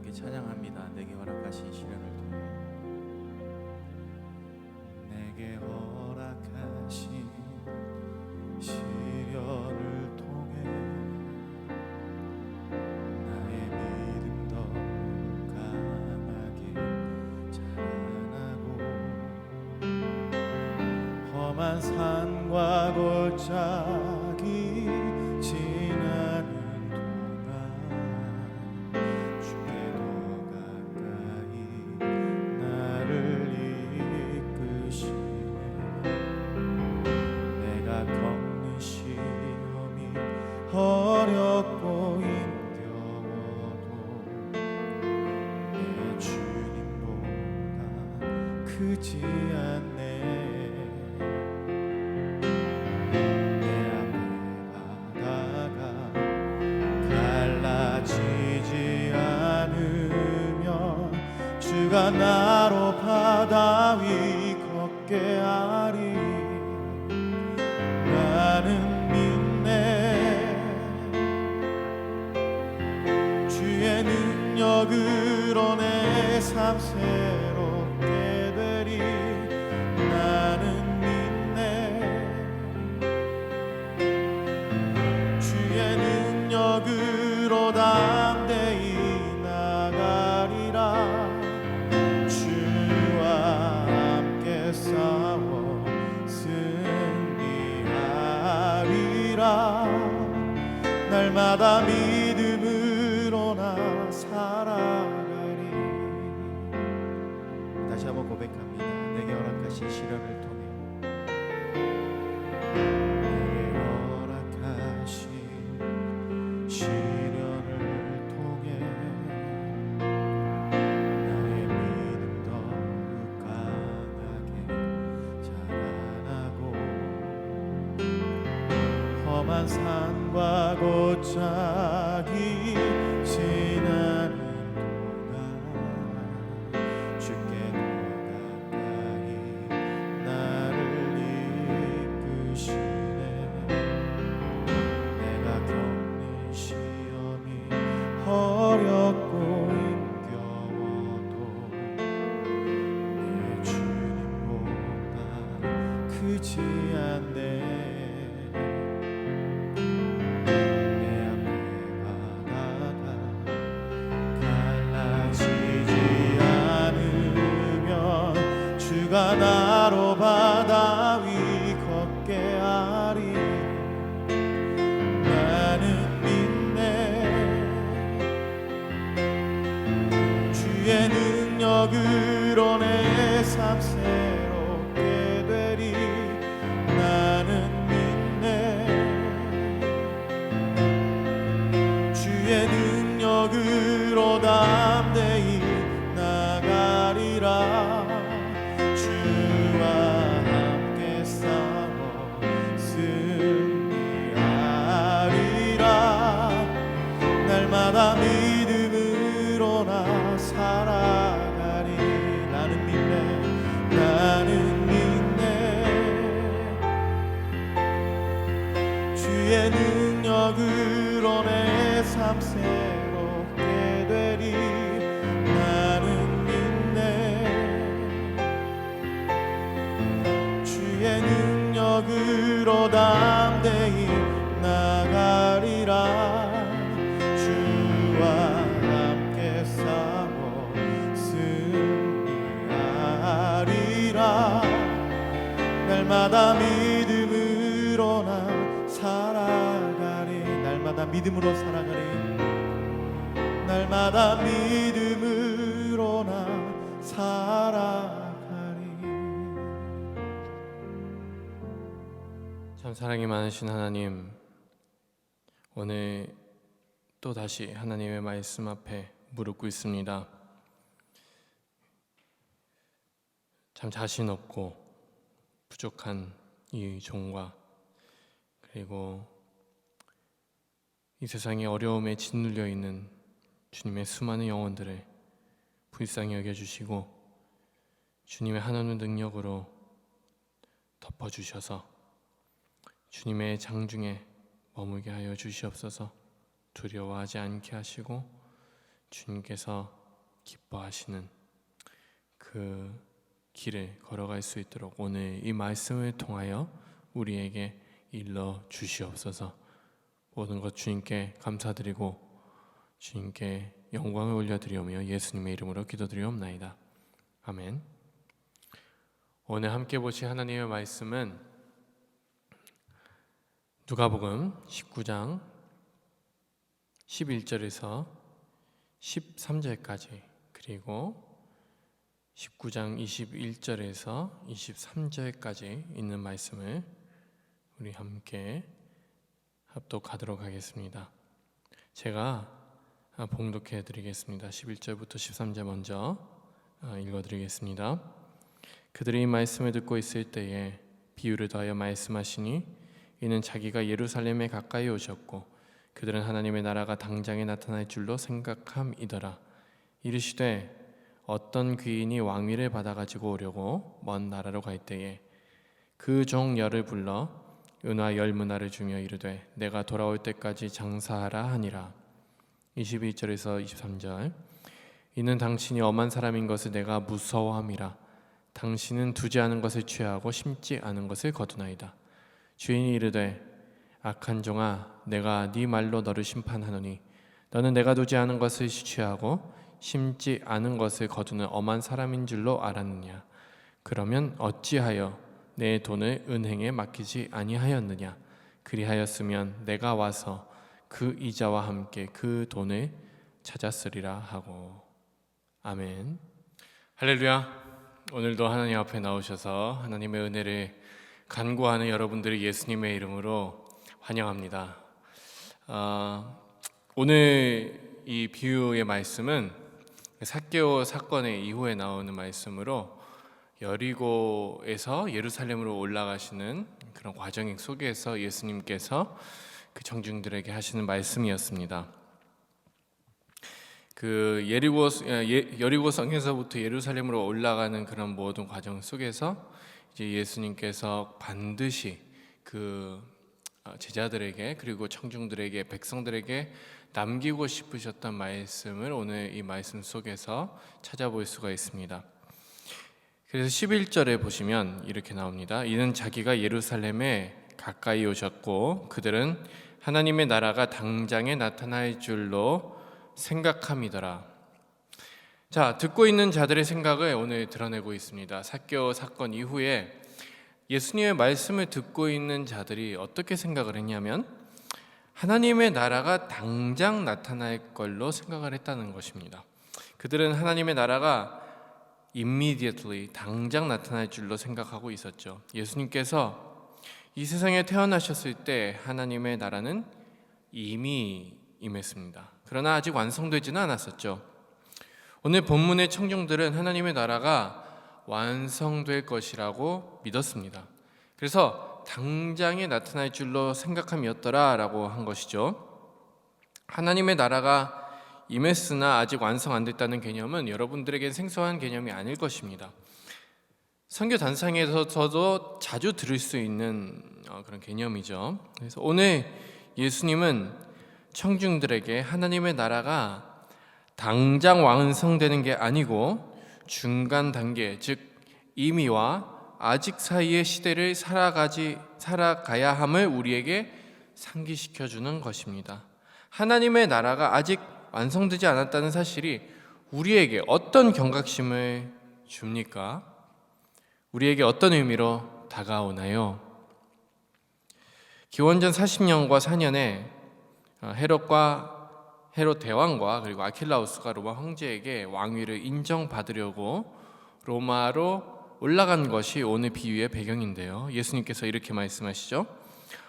함께 찬양합니다. 내게 허락하신 시련을 통해. 내게 허락하신 시련을 통해 나의 믿음 더 강하게 자라나고 험한 산과 골짜기 지나는 동안 주께 더 가까이 나를 이끄시네. 내가 겪는 시험이 어렵고 힘겨워도 내 주님보다 크지 않네. 내 앞에 바다가 갈라지지 않으면 주가 나로 바다 위 걷게 하리. 나는 믿네. 주의 능력으로 내 삶 새롭게 되리. 나는 믿네. 주의 능력으로 담대히 나가리라. 주와 함께 싸워 승리하리라. 날마다 믿음으로 나 살아가리. 다시 한번 고백합니다. 내게 허락하신 시련을 통해 내게 허락하신 시련을 통해 나의 믿음 더욱 강하게 자라나고 험한 산과 골짜기 지나는 동안 주께 더 가까이 나를 이끄시네. 내가 겪는 시험이 어렵고 힘겨워도 내 주님보다 크지 않네. 내 앞에 바다가 갈라지지 않으면 주가 나로 바다 위 걷게 하리. 나는 믿네. 주의 능력으로 내 삶 새롭게 되리. 나는 믿네. 주의 능력으로 담대히 나가리라. 주와 함께 싸워 승리하리라. 날마다 믿음으로 나 살아가리. 나는 믿네. 나는 믿네. 주의 능력으로 내 삶 새롭게 되리. 나는 믿네. 주의 능력으로 담대히 나가리라. 주와 함께 싸워 승리하리라. 날마다 믿음으로 나 살아가리. 날마다 믿음으로 살아가리. 날마다 믿음으로 나 살아가리. 참 사랑이 많으신 하나님, 오늘 또 다시 하나님의 말씀 앞에 무릎 꿇습니다. 참 자신 없고 부족한 이 종과, 그리고 이 세상의 어려움에 짓눌려 있는 주님의 수많은 영혼들을 불쌍히 여겨주시고 주님의 하나님 능력으로 덮어주셔서 주님의 장중에 머물게 하여 주시옵소서. 두려워하지 않게 하시고 주님께서 기뻐하시는 그 길을 걸어갈 수 있도록 오늘 이 말씀을 통하여 우리에게 일러 주시옵소서. 모든 것 주님께 감사드리고 주님께 영광을 올려드리오며 예수님의 이름으로 기도드리옵나이다. 아멘. 오늘 함께 보실 하나님의 말씀은 누가복음 19장 11절에서 13절까지 그리고 19장 21절에서 23절까지 있는 말씀을 우리 함께 합독하도록 하겠습니다. 제가 봉독해 드리겠습니다. 11절부터 13절 먼저 읽어드리겠습니다. 그들이 이 말씀을 듣고 있을 때에 비유를 더하여 말씀하시니 이는 자기가 예루살렘에 가까이 오셨고 그들은 하나님의 나라가 당장에 나타날 줄로 생각함이더라. 이르시되 어떤 귀인이 왕위를 받아가지고 오려고 먼 나라로 갈 때에 그 종 열을 불러 은화 10문화를 주며 이르되 내가 돌아올 때까지 장사하라 하니라. 22절에서 23절 이는 당신이 엄한 사람인 것을 내가 무서워함이라. 당신은 두지 않은 것을 취하고 심지 않은 것을 거두나이다. 주인이 이르되 악한 종아 내가 네 말로 너를 심판하노니 너는 내가 두지 않은 것을 취하고 심지 않은 것을 거두는 엄한 사람인 줄로 알았느냐. 그러면 어찌하여 내 돈을 은행에 맡기지 아니하였느냐. 그리하였으면 내가 와서 그 이자와 함께 그 돈을 찾았으리라 하고. 아멘. 할렐루야. 오늘도 하나님 앞에 나오셔서 하나님의 은혜를 간구하는 여러분들을 예수님의 이름으로 환영합니다. 오늘 이 비유의 말씀은 삭개오 사건의 이후에 나오는 말씀으로 여리고에서 예루살렘으로 올라가시는 그런 과정 속에서 예수님께서 그 청중들에게 하시는 말씀이었습니다. 그 여리고 성에서부터 예루살렘으로 올라가는 그런 모든 과정 속에서 이제 예수님께서 반드시 그 제자들에게 그리고 청중들에게 백성들에게 남기고 싶으셨던 말씀을 오늘 이 말씀 속에서 찾아볼 수가 있습니다. 그래서 11절에 보시면 이렇게 나옵니다. 이는 자기가 예루살렘에 가까이 오셨고 그들은 하나님의 나라가 당장에 나타날 줄로 생각함이더라. 자, 듣고 있는 자들의 생각을 오늘 드러내고 있습니다. 삭개오 사건 이후에 예수님의 말씀을 듣고 있는 자들이 어떻게 생각을 했냐면 하나님의 나라가 당장 나타날 걸로 생각을 했다는 것입니다. 그들은 하나님의 나라가 immediately 당장 나타날 줄로 생각하고 있었죠. 예수님께서 이 세상에 태어나셨을 때 하나님의 나라는 이미 임했습니다. 그러나 아직 완성되지는 않았었죠. 오늘 본문의 청중들은 하나님의 나라가 완성될 것이라고 믿었습니다. 그래서 당장에 나타날 줄로 생각함이었더라라고 한 것이죠. 하나님의 나라가 임했으나 아직 완성 안 됐다는 개념은 여러분들에겐 생소한 개념이 아닐 것입니다. 선교 단상에서도 자주 들을 수 있는 그런 개념이죠. 그래서 오늘 예수님은 청중들에게 하나님의 나라가 당장 완성되는 게 아니고 중간 단계, 즉 이미와 아직 사이의 시대를 살아가야 함을 우리에게 상기시켜 주는 것입니다. 하나님의 나라가 아직 완성되지 않았다는 사실이 우리에게 어떤 경각심을 줍니까? 우리에게 어떤 의미로 다가오나요? 기원전 40년과 4년에 헤롯 대왕과 그리고 아킬라우스가 로마 황제에게 왕위를 인정받으려고 로마로 올라간 것이 오늘 비유의 배경인데요. 예수님께서 이렇게 말씀하시죠.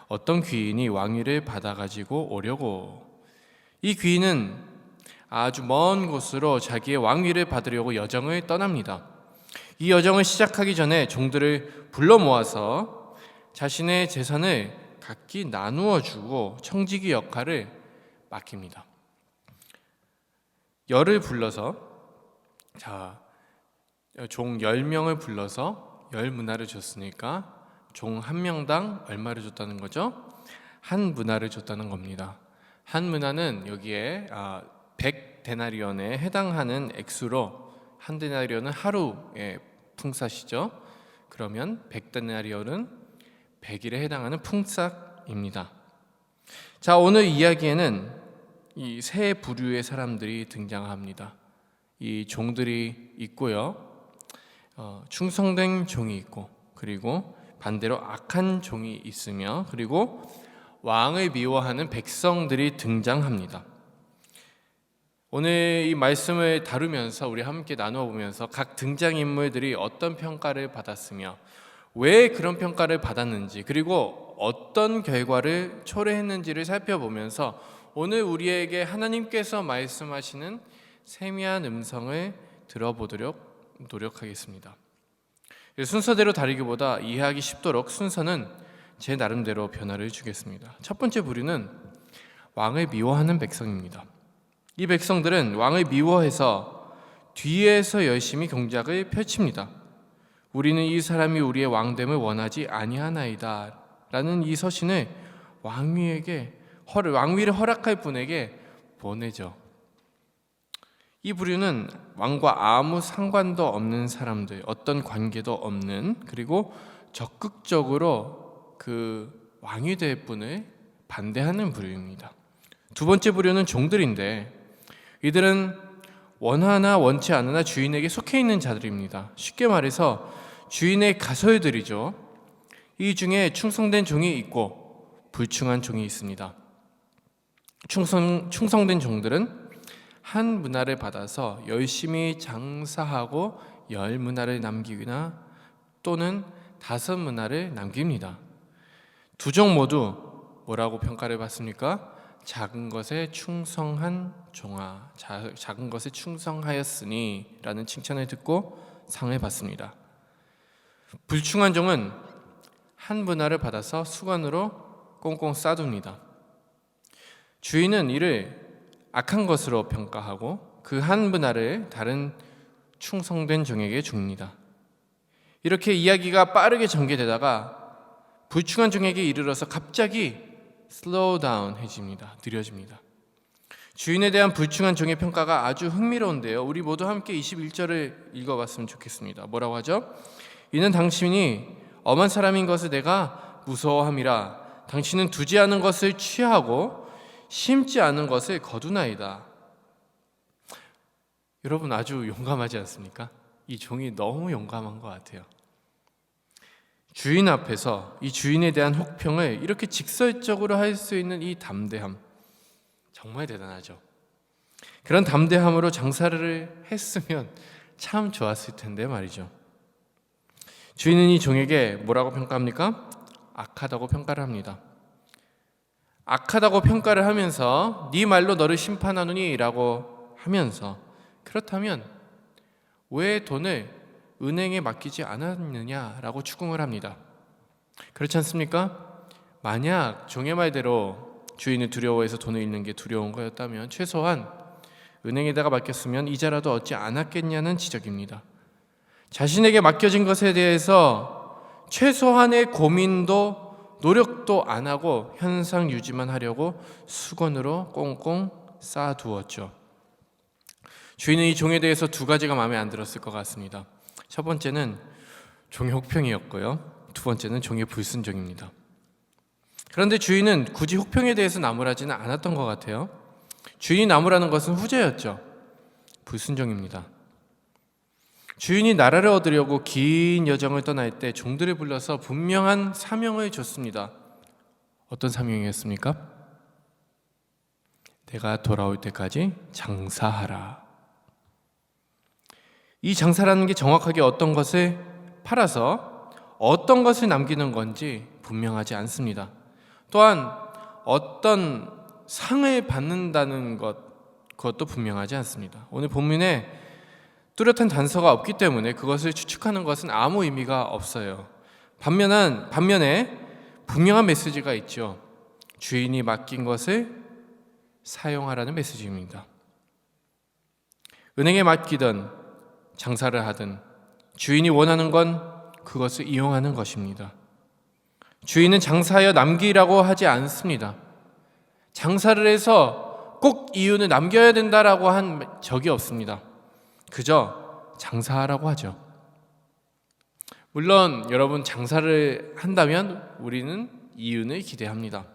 어떤 귀인이 왕위를 받아가지고 오려고. 이 귀인은 아주 먼 곳으로 자기의 왕위를 받으려고 여정을 떠납니다. 이 여정을 시작하기 전에 종들을 불러 모아서 자신의 재산을 각기 나누어 주고 청지기 역할을 맡깁니다. 열을 불러서 종 10명을 불러서 10문화를 줬으니까 종 한 명당 얼마를 줬다는 거죠? 한 문화를 줬다는 겁니다. 한 문화는 여기에 100데나리온에 해당하는 액수로, 한 데나리온은 하루의 품삯이죠. 그러면 100데나리온은 100일에 해당하는 품삯입니다. 자, 오늘 이야기에는 이 세 부류의 사람들이 등장합니다. 이 종들이 있고요, 충성된 종이 있고, 그리고 반대로 악한 종이 있으며, 그리고 왕을 미워하는 백성들이 등장합니다. 오늘 이 말씀을 다루면서 우리 함께 나누어 보면서 각 등장인물들이 어떤 평가를 받았으며 왜 그런 평가를 받았는지, 그리고 어떤 결과를 초래했는지를 살펴보면서 오늘 우리에게 하나님께서 말씀하시는 세미한 음성을 들어보도록 노력하겠습니다. 순서대로 다루기보다 이해하기 쉽도록 순서는 제 나름대로 변화를 주겠습니다. 첫 번째 부류는 왕을 미워하는 백성입니다. 이 백성들은 왕을 미워해서 뒤에서 열심히 경작을 펼칩니다. 우리는 이 사람이 우리의 왕됨을 원하지 아니하나이다 라는 이 서신을 왕위를 허락할 분에게 보내죠. 이 부류는 왕과 아무 상관도 없는 사람들, 어떤 관계도 없는, 그리고 적극적으로 그 왕이 될 분을 반대하는 부류입니다. 두 번째 부류는 종들인데, 이들은 원하나 원치 않으나 주인에게 속해 있는 자들입니다. 쉽게 말해서 주인의 가솔들이죠. 이 중에 충성된 종이 있고 불충한 종이 있습니다. 충성된 종들은 한 문화를 받아서 열심히 장사하고 10문화를 남기거나 또는 5문화를 남깁니다. 두 종 모두 뭐라고 평가를 받습니까? 작은 것에 충성한 종아, 작은 것에 충성하였으니 라는 칭찬을 듣고 상을 받습니다. 불충한 종은 한 문화를 받아서 수건으로 꽁꽁 싸둡니다. 주인은 이를 악한 것으로 평가하고 그 한 문화를 다른 충성된 종에게 줍니다. 이렇게 이야기가 빠르게 전개되다가 불충한 종에게 이르러서 갑자기 슬로우 다운 해집니다. 느려집니다. 주인에 대한 불충한 종의 평가가 아주 흥미로운데요, 우리 모두 함께 21절을 읽어봤으면 좋겠습니다. 뭐라고 하죠? 이는 당신이 엄한 사람인 것을 내가 무서워함이라. 당신은 두지 않은 것을 취하고 심지 않은 것을 거두나이다. 여러분, 아주 용감하지 않습니까? 이 종이 너무 용감한 것 같아요. 주인 앞에서 이 주인에 대한 혹평을 이렇게 직설적으로 할 수 있는 이 담대함, 정말 대단하죠. 그런 담대함으로 장사를 했으면 참 좋았을 텐데 말이죠. 주인은 이 종에게 뭐라고 평가합니까? 악하다고 평가를 합니다. 악하다고 평가를 하면서 네 말로 너를 심판하노니 라고 하면서, 그렇다면 왜 돈을 은행에 맡기지 않았느냐라고 추궁을 합니다. 그렇지 않습니까? 만약 종의 말대로 주인을 두려워해서 돈을 잃는 게 두려운 거였다면 최소한 은행에다가 맡겼으면 이자라도 얻지 않았겠냐는 지적입니다. 자신에게 맡겨진 것에 대해서 최소한의 고민도 노력도 안 하고 현상 유지만 하려고 수건으로 꽁꽁 쌓아두었죠. 주인은 이 종에 대해서 두 가지가 마음에 안 들었을 것 같습니다. 첫 번째는 종의 혹평이었고요, 두 번째는 종의 불순종입니다. 그런데 주인은 굳이 혹평에 대해서 나무라지는 않았던 것 같아요. 주인이 나무라는 것은 후제였죠. 불순종입니다. 주인이 나라를 얻으려고 긴 여정을 떠날 때 종들을 불러서 분명한 사명을 줬습니다. 어떤 사명이었습니까? 내가 돌아올 때까지 장사하라. 이 장사라는 게 정확하게 어떤 것을 팔아서 어떤 것을 남기는 건지 분명하지 않습니다. 또한 어떤 상을 받는다는 그것도 분명하지 않습니다. 오늘 본문에 뚜렷한 단서가 없기 때문에 그것을 추측하는 것은 아무 의미가 없어요. 반면에 분명한 메시지가 있죠. 주인이 맡긴 것을 사용하라는 메시지입니다. 은행에 맡기든 장사를 하든 주인이 원하는 건 그것을 이용하는 것입니다. 주인은 장사하여 남기라고 하지 않습니다. 장사를 해서 꼭 이윤을 남겨야 된다라고 한 적이 없습니다. 그저 장사하라고 하죠. 물론 여러분 장사를 한다면 우리는 이윤을 기대합니다.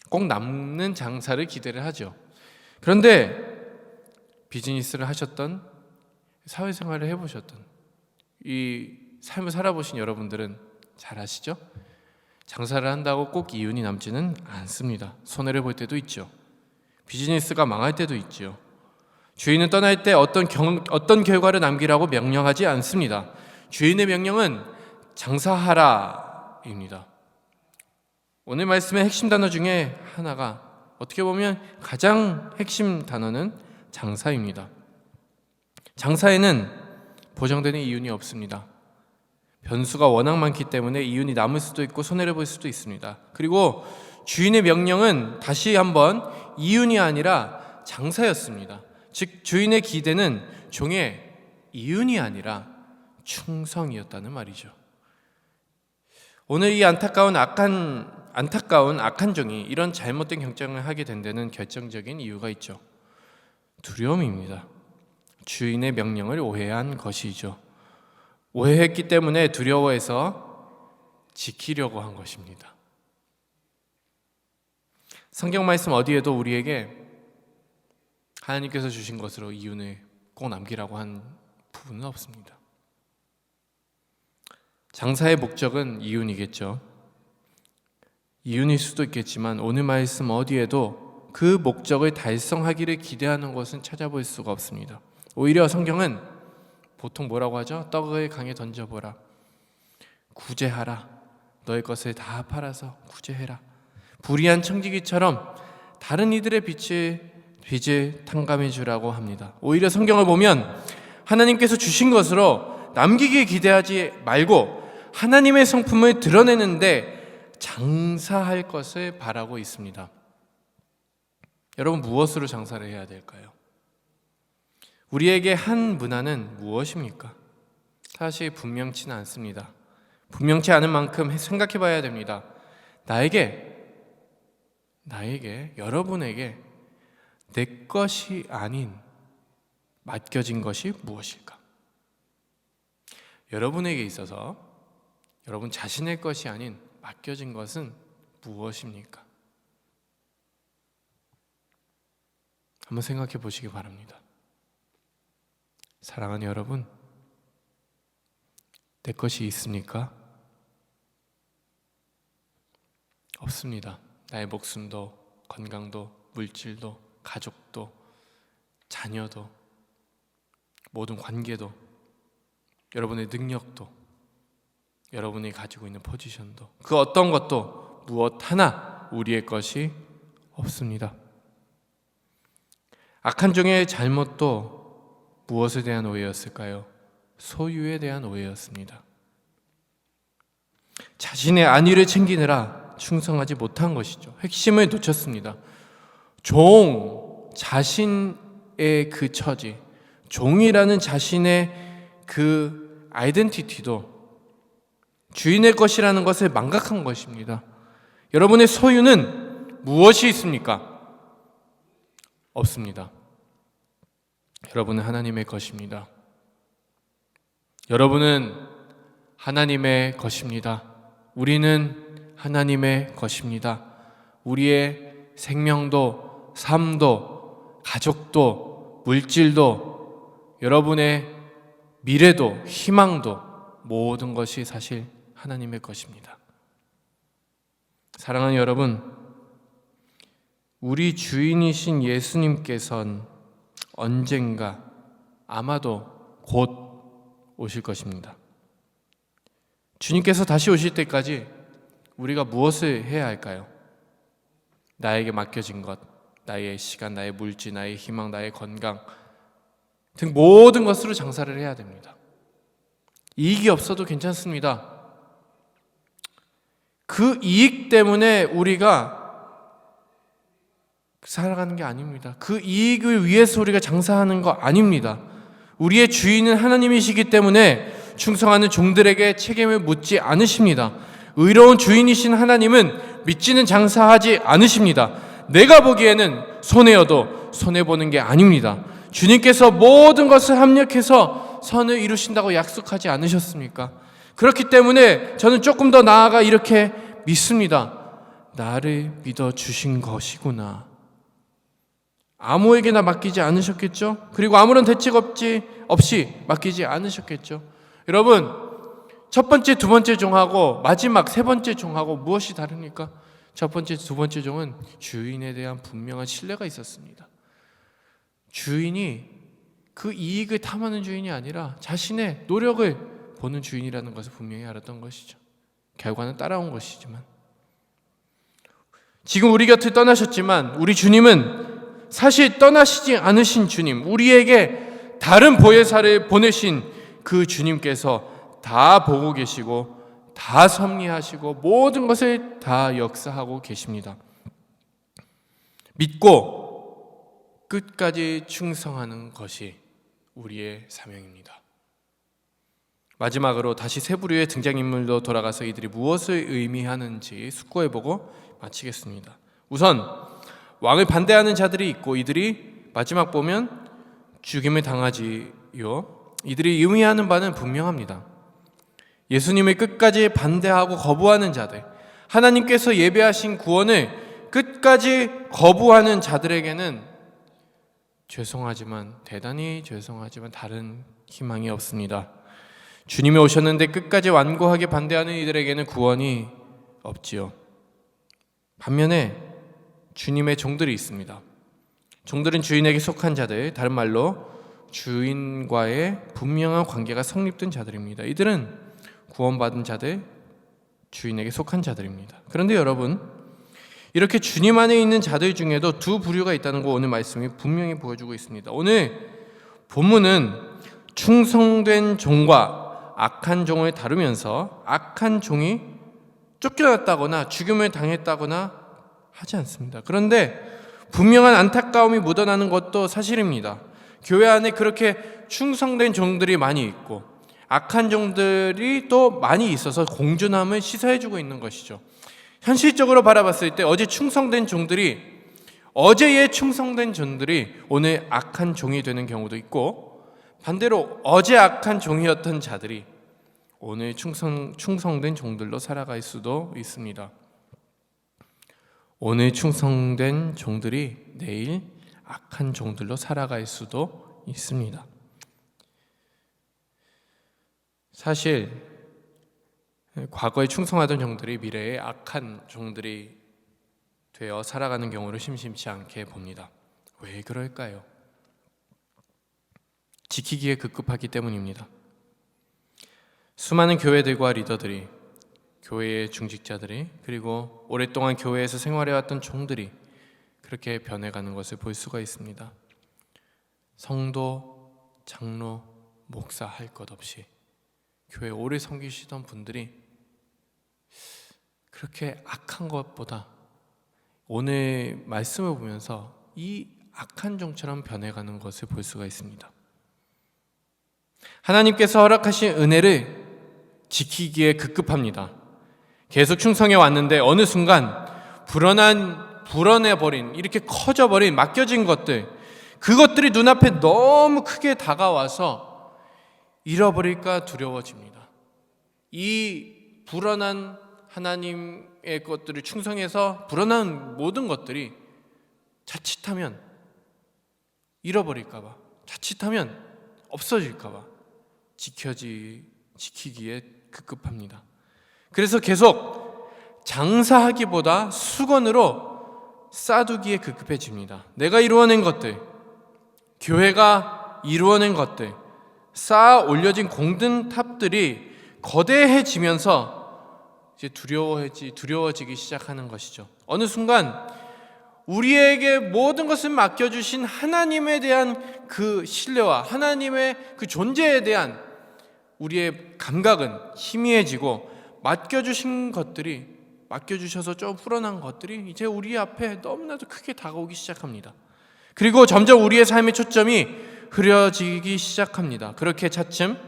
꼭 남는 장사를 기대를 하죠. 그런데 비즈니스를 하셨던, 사회생활을 해보셨던, 이 삶을 살아보신 여러분들은 잘 아시죠? 장사를 한다고 꼭 이윤이 남지는 않습니다. 손해를 볼 때도 있죠. 비즈니스가 망할 때도 있죠. 주인은 떠날 때 어떤 결과를 남기라고 명령하지 않습니다. 주인의 명령은 장사하라입니다. 오늘 말씀의 핵심 단어 중에 하나가, 어떻게 보면 가장 핵심 단어는 장사입니다. 장사에는 보장되는 이윤이 없습니다. 변수가 워낙 많기 때문에 이윤이 남을 수도 있고 손해를 볼 수도 있습니다. 그리고 주인의 명령은 다시 한번 이윤이 아니라 장사였습니다. 즉 주인의 기대는 종의 이윤이 아니라 충성이었다는 말이죠. 오늘 이 안타까운 악한 종이 이런 잘못된 결정을 하게 된 데는 결정적인 이유가 있죠. 두려움입니다. 주인의 명령을 오해한 것이죠. 오해했기 때문에 두려워해서 지키려고 한 것입니다. 성경 말씀 어디에도 우리에게 하나님께서 주신 것으로 이윤을 꼭 남기라고 한 부분은 없습니다. 장사의 목적은 이윤이겠죠. 이윤일 수도 있겠지만 오늘 말씀 어디에도 그 목적을 달성하기를 기대하는 것은 찾아볼 수가 없습니다. 오히려 성경은 보통 뭐라고 하죠? 떡을 강에 던져보라. 구제하라. 너의 것을 다 팔아서 구제해라. 불의한 청지기처럼 다른 이들의 빚을 탕감해 주라고 합니다. 오히려 성경을 보면 하나님께서 주신 것으로 남기길 기대하지 말고 하나님의 성품을 드러내는데 장사할 것을 바라고 있습니다. 여러분, 무엇으로 장사를 해야 될까요? 우리에게 한 문화는 무엇입니까? 사실 분명치는 않습니다. 분명치 않은 만큼 생각해 봐야 됩니다. 나에게, 여러분에게 내 것이 아닌 맡겨진 것이 무엇일까? 여러분에게 있어서 여러분 자신의 것이 아닌 맡겨진 것은 무엇입니까? 한번 생각해 보시기 바랍니다. 사랑하는 여러분, 내 것이 있습니까? 없습니다. 나의 목숨도, 건강도, 물질도, 가족도, 자녀도, 모든 관계도, 여러분의 능력도, 여러분이 가지고 있는 포지션도, 그 어떤 것도 무엇 하나 우리의 것이 없습니다. 악한 종의 잘못도 무엇에 대한 오해였을까요? 소유에 대한 오해였습니다. 자신의 안위를 챙기느라 충성하지 못한 것이죠. 핵심을 놓쳤습니다. 자신의 그 처지, 종이라는 자신의 그 아이덴티티도 주인의 것이라는 것을 망각한 것입니다. 여러분의 소유는 무엇이 있습니까? 없습니다. 여러분은 하나님의 것입니다. 여러분은 하나님의 것입니다. 우리는 하나님의 것입니다. 우리의 생명도, 삶도, 가족도, 물질도, 여러분의 미래도, 희망도, 모든 것이 사실 하나님의 것입니다. 사랑하는 여러분, 우리 주인이신 예수님께서는 언젠가 아마도 곧 오실 것입니다. 주님께서 다시 오실 때까지 우리가 무엇을 해야 할까요? 나에게 맡겨진 것, 나의 시간, 나의 물질, 나의 희망, 나의 건강 등 모든 것으로 장사를 해야 됩니다. 이익이 없어도 괜찮습니다. 그 이익 때문에 우리가 살아가는 게 아닙니다. 그 이익을 위해서 우리가 장사하는 거 아닙니다. 우리의 주인은 하나님이시기 때문에 충성하는 종들에게 책임을 묻지 않으십니다. 의로운 주인이신 하나님은 믿지는 장사하지 않으십니다. 내가 보기에는 손해여도 손해보는 게 아닙니다. 주님께서 모든 것을 합력해서 선을 이루신다고 약속하지 않으셨습니까? 그렇기 때문에 저는 조금 더 나아가 이렇게 믿습니다. 나를 믿어주신 것이구나. 아무에게나 맡기지 않으셨겠죠? 그리고 아무런 대책 없이 맡기지 않으셨겠죠? 여러분, 첫 번째, 두 번째 종하고 마지막 세 번째 종하고 무엇이 다릅니까? 첫 번째, 두 번째 종은 주인에 대한 분명한 신뢰가 있었습니다. 주인이 그 이익을 탐하는 주인이 아니라 자신의 노력을 보는 주인이라는 것을 분명히 알았던 것이죠. 결과는 따라온 것이지만, 지금 우리 곁을 떠나셨지만 우리 주님은 사실 떠나시지 않으신 주님, 우리에게 다른 보혜사를 보내신 그 주님께서 다 보고 계시고 다 섭리하시고 모든 것을 다 역사하고 계십니다. 믿고 끝까지 충성하는 것이 우리의 사명입니다. 마지막으로 다시 세 부류의 등장인물로 돌아가서 이들이 무엇을 의미하는지 숙고해보고 마치겠습니다. 우선 왕을 반대하는 자들이 있고 이들이 마지막 보면 죽임을 당하지요. 이들이 의미하는 바는 분명합니다. 예수님을 끝까지 반대하고 거부하는 자들, 하나님께서 예배하신 구원을 끝까지 거부하는 자들에게는 대단히 죄송하지만 다른 희망이 없습니다. 주님이 오셨는데 끝까지 완고하게 반대하는 이들에게는 구원이 없지요. 반면에 주님의 종들이 있습니다. 종들은 주인에게 속한 자들, 다른 말로 주인과의 분명한 관계가 성립된 자들입니다. 이들은 구원받은 자들, 주인에게 속한 자들입니다. 그런데 여러분, 이렇게 주님 안에 있는 자들 중에도 두 부류가 있다는 거 오늘 말씀이 분명히 보여주고 있습니다. 오늘 본문은 충성된 종과 악한 종을 다루면서 악한 종이 쫓겨났다거나 죽임을 당했다거나 하지 않습니다. 그런데 분명한 안타까움이 묻어나는 것도 사실입니다. 교회 안에 그렇게 충성된 종들이 많이 있고 악한 종들이 또 많이 있어서 공존함을 시사해주고 있는 것이죠. 현실적으로 바라봤을 때 어제의 충성된 종들이 오늘 악한 종이 되는 경우도 있고, 반대로 어제 악한 종이었던 자들이 오늘 충성된 종들로 살아갈 수도 있습니다. 오늘 충성된 종들이 내일 악한 종들로 살아갈 수도 있습니다. 사실 과거에 충성하던 종들이 미래에 악한 종들이 되어 살아가는 경우를 심심치 않게 봅니다. 왜 그럴까요? 지키기에 급급하기 때문입니다. 수많은 교회들과 리더들이, 교회의 중직자들이, 그리고 오랫동안 교회에서 생활해왔던 종들이 그렇게 변해가는 것을 볼 수가 있습니다. 성도, 장로, 목사 할 것 없이 교회 오래 섬기시던 분들이 그렇게 악한 것보다 오늘 말씀을 보면서 이 악한 종처럼 변해가는 것을 볼 수가 있습니다. 하나님께서 허락하신 은혜를 지키기에 급급합니다. 계속 충성해 왔는데 어느 순간 불어내버린, 이렇게 커져버린, 맡겨진 것들, 그것들이 눈앞에 너무 크게 다가와서 잃어버릴까 두려워집니다. 이 불어난 하나님의 것들을 충성해서 불어난 모든 것들이 자칫하면 잃어버릴까봐, 자칫하면 없어질까봐 지키기에 급급합니다. 그래서 계속 장사하기보다 수건으로 싸두기에 급급해집니다. 내가 이루어낸 것들, 교회가 이루어낸 것들, 쌓아 올려진 공든 탑들이 거대해지면서 이제 두려워지기 시작하는 것이죠. 어느 순간 우리에게 모든 것을 맡겨주신 하나님에 대한 그 신뢰와 하나님의 그 존재에 대한 우리의 감각은 희미해지고, 맡겨주셔서 좀 불어난 것들이 이제 우리 앞에 너무나도 크게 다가오기 시작합니다. 그리고 점점 우리의 삶의 초점이 흐려지기 시작합니다. 그렇게 차츰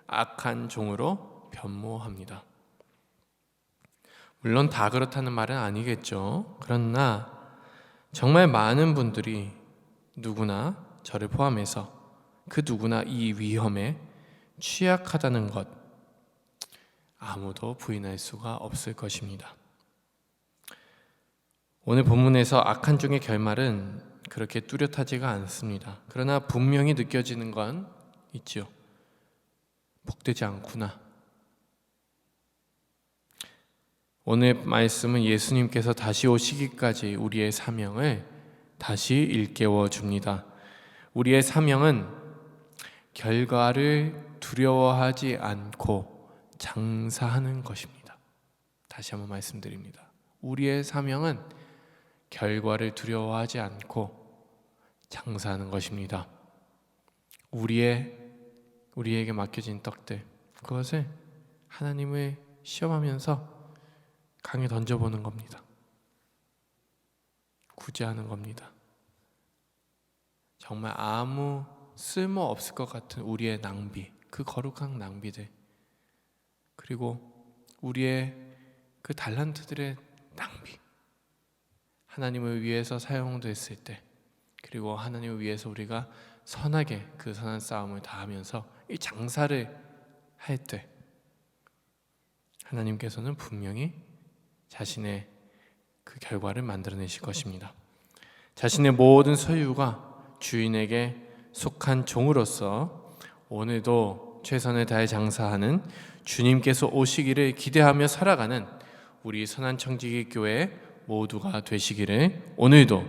악한 종으로 변모합니다. 물론 다 그렇다는 말은 아니겠죠. 그러나 정말 많은 분들이 누구나 저를 포함해서 그 누구나 이 위험에 취약하다는 것 아무도 부인할 수가 없을 것입니다. 오늘 본문에서 악한 종의 결말은 그렇게 뚜렷하지가 않습니다. 그러나 분명히 느껴지는 건 있죠. 복되지 않구나. 오늘 말씀은 예수님께서 다시 오시기까지 우리의 사명을 다시 일깨워 줍니다. 우리의 사명은 결과를 두려워하지 않고 장사하는 것입니다. 다시 한번 말씀드립니다. 우리의 사명은 결과를 두려워하지 않고 장사하는 것입니다. 우리에게 맡겨진 떡들, 그것을 하나님을 시험하면서 강에 던져보는 겁니다. 구제하는 겁니다. 정말 아무 쓸모 없을 것 같은 우리의 낭비, 그 거룩한 낭비들, 그리고 우리의 그 달란트들의 낭비, 하나님을 위해서 사용됐을 때, 그리고 하나님을 위해서 우리가 선하게 그 선한 싸움을 다하면서 이 장사를 할 때 하나님께서는 분명히 자신의 그 결과를 만들어내실 것입니다. 자신의 모든 소유가 주인에게 속한 종으로서 오늘도 최선을 다해 장사하는 주님께서 오시기를 기대하며 살아가는 우리 선한 청지기 교회 모두가 되시기를 오늘도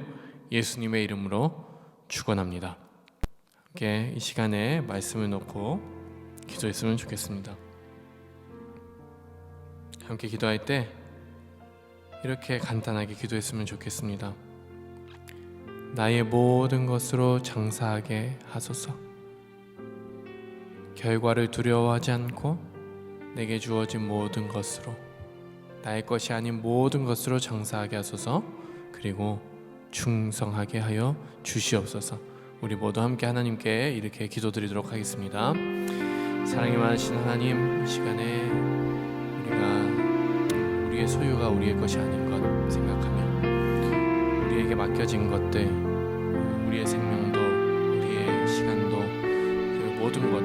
예수님의 이름으로 축원합니다. 함께 이 시간에 말씀을 놓고 기도했으면 좋겠습니다. 함께 기도할 때 이렇게 간단하게 기도했으면 좋겠습니다. 나의 모든 것으로 장사하게 하소서. 결과를 두려워하지 않고 내게 주어진 모든 것으로, 나의 것이 아닌 모든 것으로 장사하게 하소서. 그리고 충성하게 하여 주시옵소서. 우리 모두 함께 하나님께 이렇게 기도드리도록 하겠습니다. 사랑이 많으신 하나님, 이 시간에 우리의 소유가 우리의 것이 아닌 것 생각하며 우리에게 맡겨진 것들, 우리의 생명도 우리의 시간도 그 모든 것,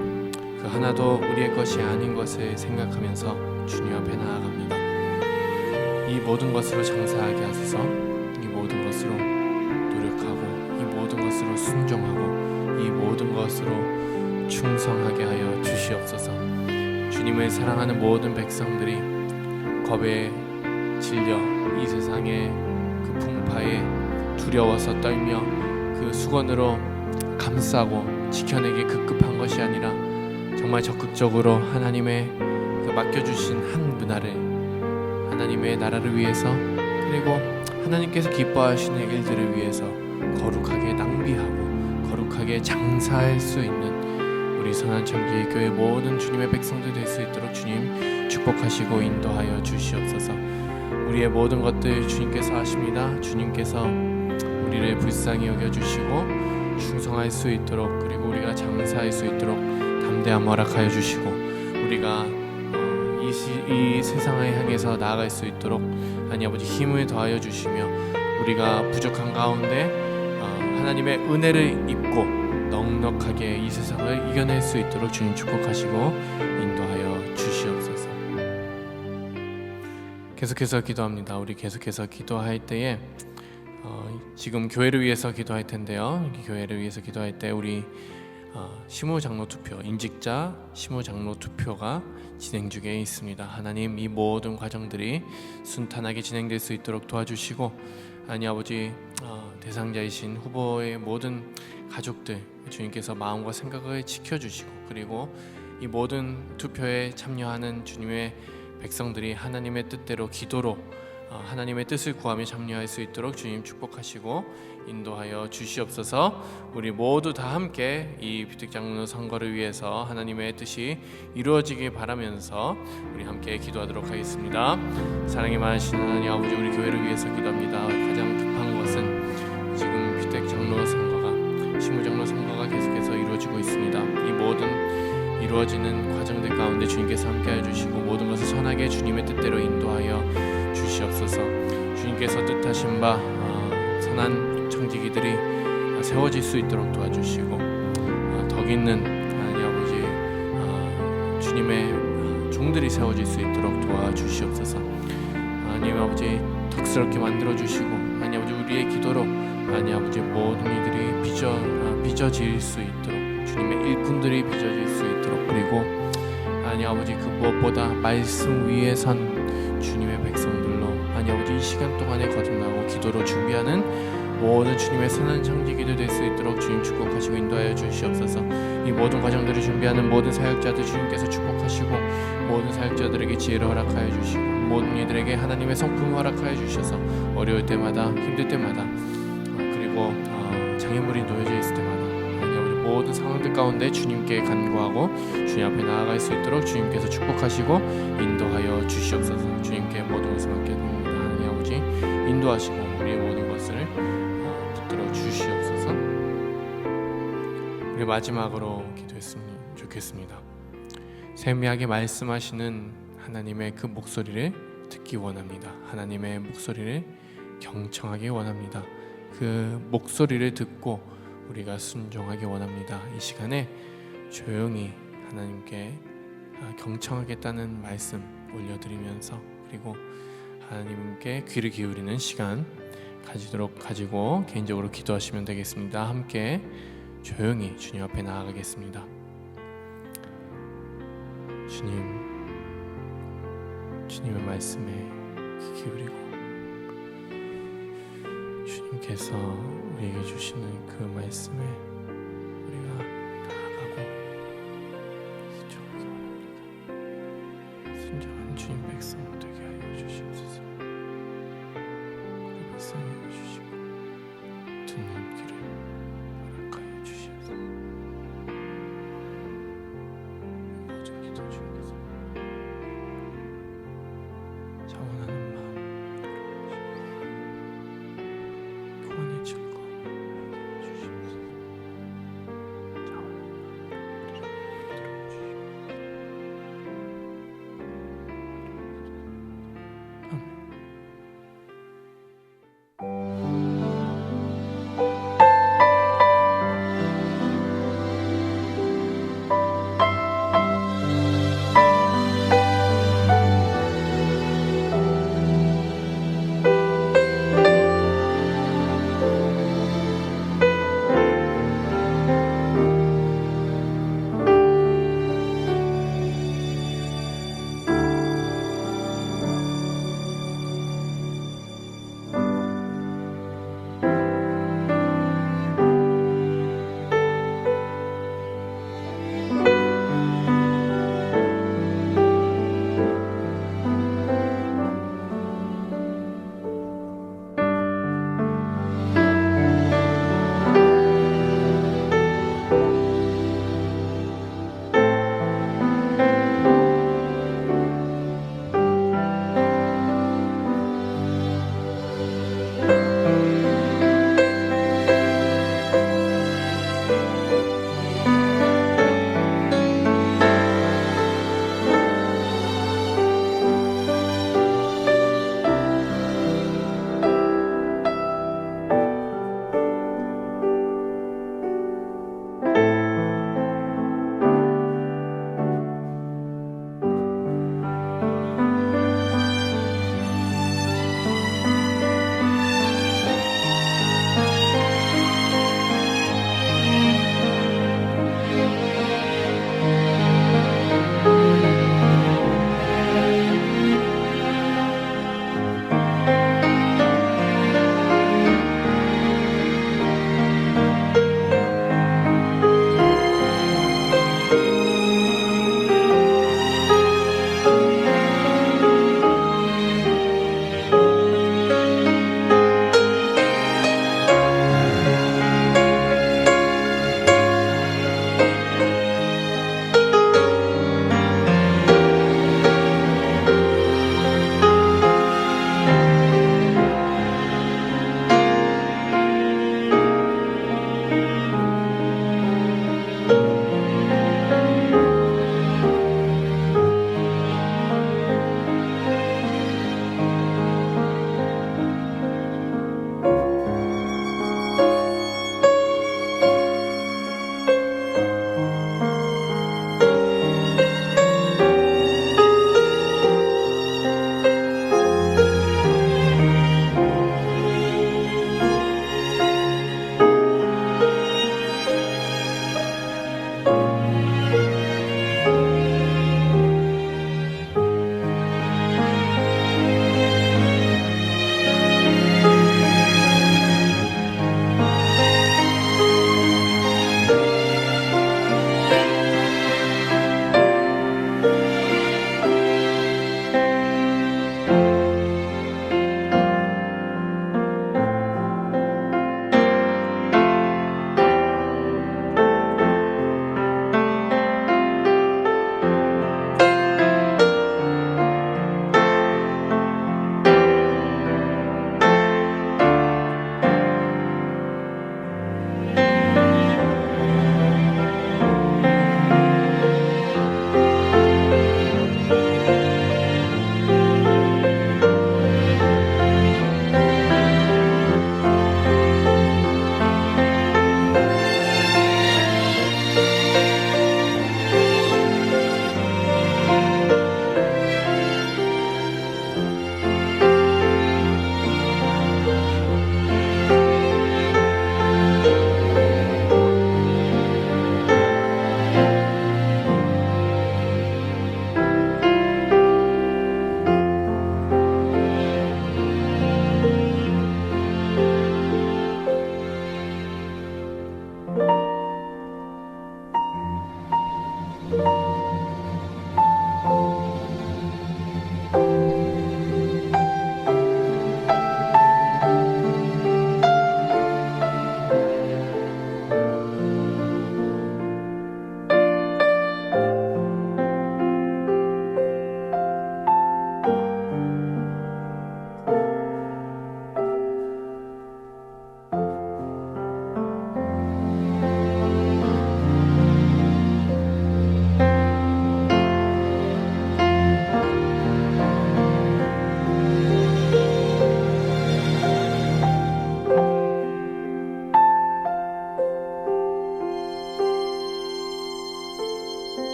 그 하나도 우리의 것이 아닌 것을 생각하면서 주님 앞에 나아갑니다. 이 모든 것으로 장사하게 하소서. 이 모든 것으로 노력하고, 이 모든 것으로 순종하고, 이 모든 것으로 충성하게 하여 주시옵소서. 주님을 사랑하는 모든 백성들이 겁에 질려 이 세상의 그 풍파에 두려워서 떨며 그 수건으로 감싸고 지켜내기 급급한 것이 아니라 정말 적극적으로 하나님의 그 맡겨주신 한 문화를, 하나님의 나라를 위해서, 그리고 하나님께서 기뻐하시는 일들을 위해서 거룩하게 낭비하고 거룩하게 장사할 수 있는 우리 선한 청지기 교회 모든 주님의 백성들 될 수 있도록 주님 축복하시고 인도하여 주시옵소서. 우리의 모든 것들 주님께서 하십니다. 주님께서 우리를 불쌍히 여겨주시고 충성할 수 있도록, 그리고 우리가 장사할 수 있도록 담대함 허락하여 주시고, 우리가 이 세상을 향해서 나아갈 수 있도록 하나님 아버지 힘을 더하여 주시며, 우리가 부족한 가운데 하나님의 은혜를 입고 넉넉하게 이 세상을 이겨낼 수 있도록 주님 축복하시고 인도하여 주시옵소서. 계속해서 기도합니다. 우리 계속해서 기도할 때에 지금 교회를 위해서 기도할 텐데요. 교회를 위해서 기도할 때 우리 시무장로 투표, 임직자 시무장로 투표가 진행 중에 있습니다. 하나님, 이 모든 과정들이 순탄하게 진행될 수 있도록 도와주시고, 하나님 아버지 대상자이신 후보의 모든 가족들 주님께서 마음과 생각을 지켜주시고, 그리고 이 모든 투표에 참여하는 주님의 백성들이 하나님의 뜻대로 기도로 하나님의 뜻을 구하며 참여할 수 있도록 주님 축복하시고 인도하여 주시옵소서. 우리 모두 다 함께 이 비택장로 선거를 위해서 하나님의 뜻이 이루어지길 바라면서 우리 함께 기도하도록 하겠습니다. 사랑이 많으신 하나님 아버지, 우리 교회를 위해서 기도합니다. 가장 급한 것은 지금 비택장로 선거가, 시무장로 선거가 계속해서 이루어지고 있습니다. 이 모든 이루어지는 과정들 가운데 주님께서 함께해 주시고 모든 것을 선하게 주님의 뜻대로 인도하여 주시옵소서. 주시옵소서. 주님께서 뜻하신 바 선한 청지기들이 세워질 수 있도록 도와주시고 덕 있는 하나님 아버지 주님의 종들이 세워질 수 있도록 도와주시옵소서. 하나님 아버지 덕스럽게 만들어 주시고 하나님 아버지 우리의 기도로 하나님 아버지 모든 이들이 빚어질 수 있도록 주님의 일꾼들이 빚어질 수 있도록 그리고 하나님 아버지 그 무엇보다 말씀 위에 선 주님의 백성들로 하나님 아버지 이 시간 동안에 거듭나고 기도로 준비하는 모든 주님의 선한 청지기들 될 수 있도록 주님 축복하시고 인도하여 주시옵소서. 이 모든 과정들을 준비하는 모든 사역자들 주님께서 축복하시고 모든 사역자들에게 지혜를 허락하여 주시고 모든 이들에게 하나님의 성품을 허락하여 주셔서 어려울 때마다 힘들 때마다 그리고 장애물이 놓여져 있을 때마다 하나님 아버지 모든 상황들 가운데 주님께 간구하고 주님 앞에 나아갈 수 있도록 주님께서 축복하시고 인도하여 주시옵소서. 주님께 모든 것을 맡겨드립니다. 하나님 아버지 인도하시고 우리의 모든 것을 붙들어 주시옵소서. 우리 마지막으로 기도했으면 좋겠습니다. 세미하게 말씀하시는 하나님의 그 목소리를 듣기 원합니다. 하나님의 목소리를 경청하기 원합니다. 그 목소리를 듣고 우리가 순종하기 원합니다. 이 시간에 조용히 하나님께 경청하겠다는 말씀 올려드리면서 그리고 하나님께 귀를 기울이는 시간 가지고 개인적으로 기도하시면 되겠습니다. 함께 조용히 주님 앞에 나아가겠습니다. 주님의 말씀에 귀 기울이고 주님께서 우리에게 주시는 그 말씀에